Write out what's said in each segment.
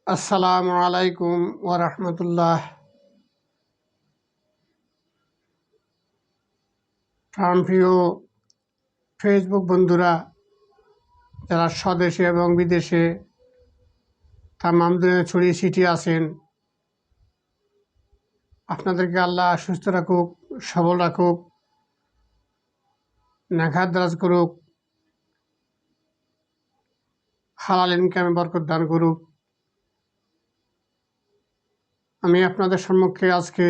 আসসালামু আলাইকুম ওয়া রাহমাতুল্লাহ। প্রাণপ্রিয় ফেসবুক বন্ধুরা, যারা স্বদেশে এবং বিদেশে তামাম দুনিয়া ছড়িয়ে ছিটিয়ে আছেন, আপনাদেরকে আল্লাহ সুস্থ রাখুক, সবল রাখুক, নেখাত দারাজ করুক, হালাল ইনকামে বরকত দান করুক। আমি আপনাদের সম্মুখে আজকে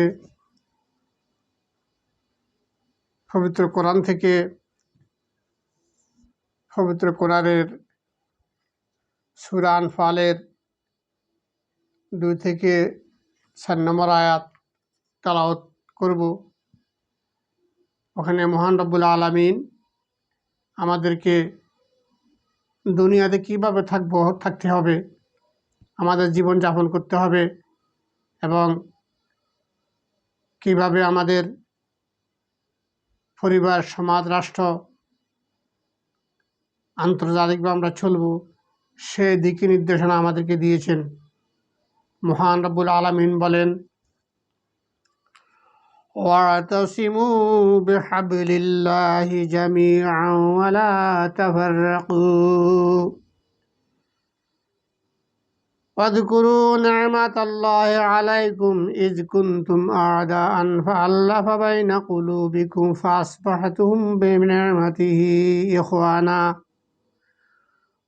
পবিত্র কোরআন থেকে পবিত্র কোরআনের সূরা আনফালের 2 থেকে 4 নম্বর আয়াত তেলাওয়াত করব। ওখানে মহান রব্বুল আলামিন আমাদেরকে দুনিয়াতে কীভাবে থাকতে হবে, আমাদের জীবন যাপন করতে হবে এবং কিভাবে আমাদের পরিবার, সমাজ, রাষ্ট্র, আন্তর্জাতিকভাবে আমরা চলব, সে দিকে নির্দেশনা আমাদেরকে দিয়েছেন। মহান রব্বুল আলামিন বলেন, ওয়াতাসিমু বিহাবলিল্লাহি জামিআন ওয়া লা তাফাররাকু واذكروا نعمة الله عليكم إذ كنتم أعداء فألف بين قلوبكم فأصبحتم بنعمته إخوانا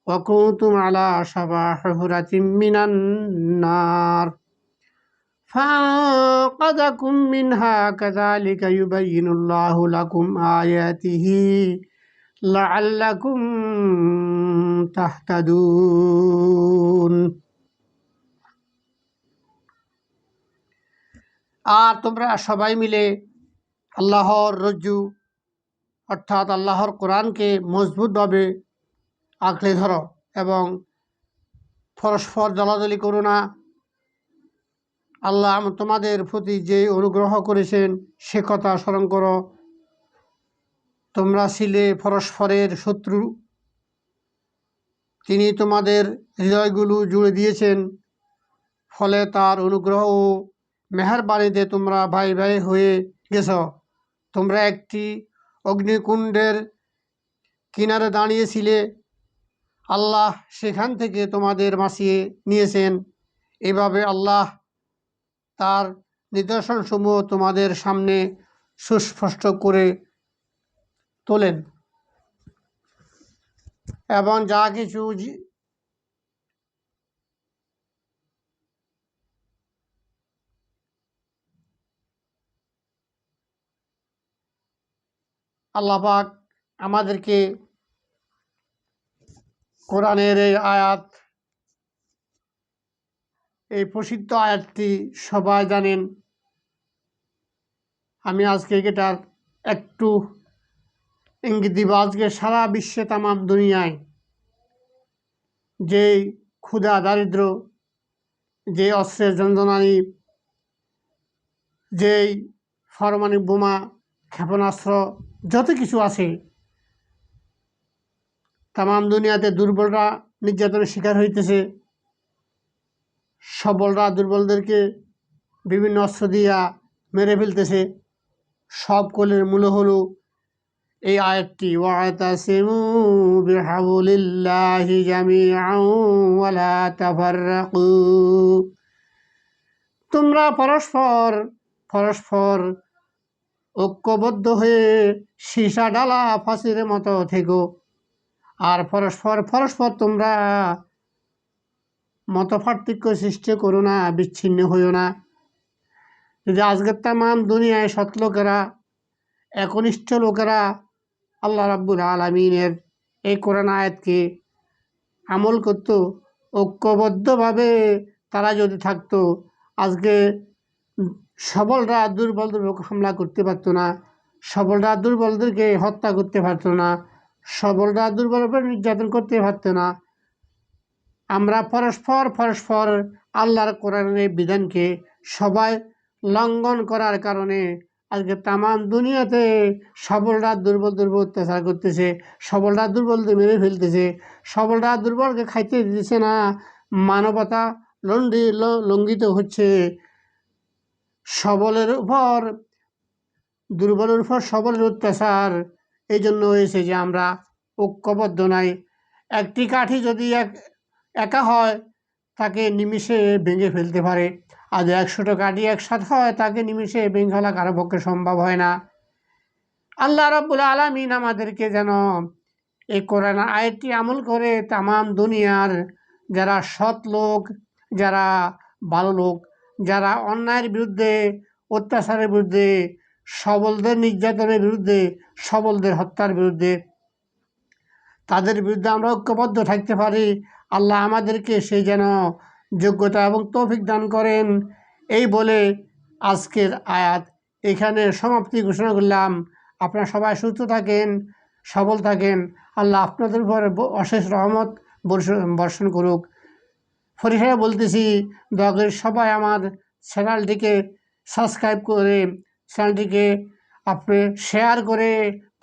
وكنتم على شفا حفرة من النار فأنقذكم منها كذلك يبين الله لكم آياته لعلكم تهتدون। আর তোমরা সবাই মিলে আল্লাহর রজ্জু অর্থাৎ আল্লাহর কোরআনকে মজবুতভাবে আঁকড়ে ধরো এবং পরস্পর দলাদলি করো না। আল্লাহ তোমাদের প্রতি যে অনুগ্রহ করেছেন সে কথা স্মরণ করো। তোমরা ছিলে পরস্পরের শত্রু, তিনি তোমাদের হৃদয়গুলো জুড়ে দিয়েছেন, ফলে তার অনুগ্রহ ও মেহেরবানিতে তোমরা ভাই ভাই হয়ে গেছ। তোমরা একটি অগ্নিকুণ্ডের কিনারে দাঁড়িয়েছিলে, আল্লাহ সেখান থেকে তোমাদের বাঁচিয়ে নিয়েছেন। এভাবে আল্লাহ তার নিদর্শনসমূহ তোমাদের সামনে সুস্পষ্ট করে তোলেন এবং যা কিছু আল্লাহ পাক আমাদেরকে কোরআনের এই প্রসিদ্ধ আয়াতটি সবাই জানেন। আমি আজকে এটার একটু ইঙ্গিত দিব। আজকে সারা বিশ্বে তামাম দুনিয়ায় যেই ক্ষুধা, দারিদ্র, যে অস্ত্রের যন্ত্রণানি, যেই পারমাণবিক বোমা, ক্ষেপণাস্ত্র, যত কিছু আছে, তামাম দুনিয়াতে দুর্বলরা নির্যাতনের শিকার হইতেছে, সবলরা দুর্বলদেরকে বিভিন্ন অস্ত্র দিয়া মেরে ফেলতেছে। সব কলের মূল হলো এই আয়াতটি, ওয়াতাসিমু বিহাবলিল্লাহি জামিআন ওয়া লা তাফাররাকু। তোমরা পরস্পর ঐক্যবদ্ধ হয়ে সীসা ডালা ফাঁসির মতো থেকো, আর পরস্পর তোমরা মত পার্থক্য সৃষ্টি করো না, বিচ্ছিন্ন হইও না। যদি আজকের তামাম দুনিয়ায় সৎ লোকেরা, একনিষ্ঠ লোকেরা আল্লাহ রাব্বুল আলামিনের এই কোরআন আয়াতকে আমল করত, ঐক্যবদ্ধভাবে তারা যদি থাকতো, আজকে সবলরা দুর্বলদের হামলা করতে পারতো না, সবলরা দুর্বলদেরকে হত্যা করতে পারতো না, সবলরা দুর্বলের নির্যাতন করতে পারতো না। আমরা পরস্পর আল্লাহর কোরআনের বিধানকে সবাই লঙ্ঘন করার কারণে আজকে তামাম দুনিয়াতে সবলরা দুর্বলদের উপর অত্যাচার করতেছে, সবলরা দুর্বলদের মেরে ফেলতেছে, সবলরা দুর্বলকে খাইতে দিতেছে না। মানবতা লঙ্ঘিত হচ্ছে। সবলের উপর দুর্বলের উপর সবলের অত্যাচার। এই জন্য হয়েছে যে আমরা ঐক্যবদ্ধ নাই। একটি কাঠি যদি একা হয় তাকে নিমিষে ভেঙে ফেলতে পারে, আর 100টা কাঠি একসাথে হয় তাকে নিমিষে ভেঙে ফেলা কারো পক্ষে সম্ভব হয় না। আল্লাহ রাব্বুল আলামিন আমাদেরকে যেন এই কোরআন আয়াতটি আমল করে তামাম দুনিয়ার যারা সৎ লোক, যারা ভালো লোক, যারা অন্যায়ের বিরুদ্ধে, অত্যাচারের বিরুদ্ধে, সবলদের নির্যাতনের বিরুদ্ধে, সবলদের হত্যার বিরুদ্ধে, তাদের বিরুদ্ধে আমরা ঐক্যবদ্ধ থাকতে পারি। আল্লাহ আমাদেরকে সেই যেন যোগ্যতা এবং তৌফিক দান করেন। এই বলে আজকের আয়াত এখানে সমাপ্তি ঘোষণা করলাম। আপনারা সবাই সুস্থ থাকেন, সবল থাকেন। আল্লাহ আপনাদের উপর অশেষ রহমত বর্ষণ করুক। পরিশেষে বলতেছি, দয়া করে সবাই আমার চ্যানেলটিকে সাবস্ক্রাইব করে চ্যানেলটিকে আপনি শেয়ার করে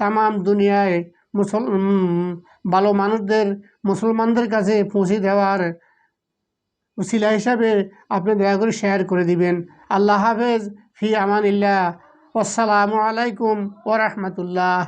তামাম দুনিয়ায় ভালো মানুষদের, মুসলমানদের কাছে পৌঁছে দেওয়ার উসিলা হিসাবে আপনি দয়া করে শেয়ার করে দিবেন। আল্লাহ হাফেজ, ফি আমানিল্লাহ, আসসালামু আলাইকুম ওয়া রাহমাতুল্লাহ।